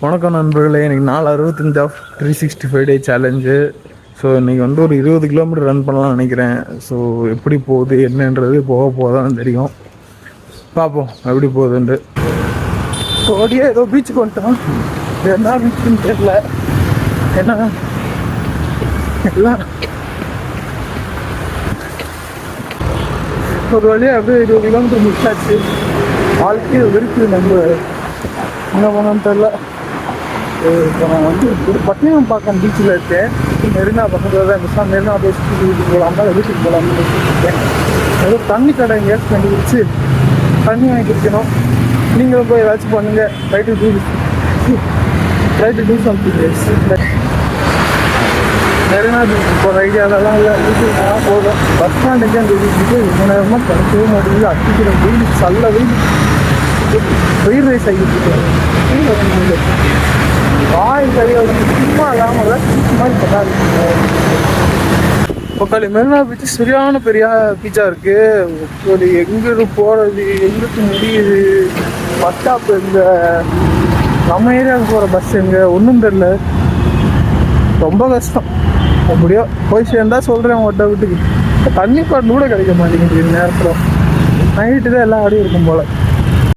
வணக்கம் நண்பர்களே. எனக்கு 4/65 ஆஃப் 365 டே சேலஞ்சு. ஸோ இன்றைக்கி வந்து ஒரு 20 கிலோமீட்டர் ரன் பண்ணலாம்னு நினைக்கிறேன். ஸோ எப்படி போகுது என்னன்றது போக தான் தெரியும். பார்ப்போம் எப்படி போகுதுன்ட்டு. ஓடியே ஏதோ பீச்சுக்கு வந்துட்டோம். என்ன பீச்சுன்னு தெரியல. ஏன்னா எல்லாம் ஒரு வழியாக அப்படியே 20 கிலோமீட்டர் முடிச்சாச்சு. வாழ்க்கையை விருக்கு நம்ம என்ன பண்ணோன்னு தெரில. இப்போ நான் வந்து ஒரு பட்டினம்பாக்கம் பீச்சில் இருக்கேன். மெரினா பக்கத்தில் தான் இருந்துச்சு. மெரினா பேசிட்டு வீட்டுக்கு போகலாமா வீட்டுக்கு போகலாம்னு இருக்கேன். ஏதோ தண்ணி கடை எங்கேயாச்சும் கண்டுபிடிச்சி தண்ணி வாங்கி குடிக்கணும். நீங்களும் போய் ஏதாச்சும் பண்ணுங்கள். Try to do something. Marina beach போகிற ஐடியாவெல்லாம் இல்லை. வீட்டுக்கு போனால் போதும். பஸ் ஸ்டாண்டுக்கு அந்த வீட்டுக்கு ரொம்ப நேரமாக படிக்கவே மாட்டேங்குது. அடிக்கிற வெயில் சல்ல வெயில். ஃப்ரைட் ரைஸ் ஆகிட்டு வாய் சரியாக சும்மா இல்லாமல் மாதிரி பண்ணாது. பக்காளி மெரினா பீச்சு சரியான பெரிய பீச்சாக இருக்குது. எங்கே போகிறது, எங்களுக்கு முடியுது, பஸ் ஸ்டாப் எங்கே, நம்ம ஏரியாவுக்கு போகிற பஸ் எங்கே ஒன்றும் தெரில. ரொம்ப கஷ்டம். அப்படியோ போய் சேர்ந்தா சொல்கிறேன் உங்கள்கிட்ட. வீட்டுக்கு தண்ணி பாட்டு கூட கிடைக்க மாட்டேங்குது நேரத்தில். நைட்டு தான் எல்லாம் ஆடி இருக்கும் போல்.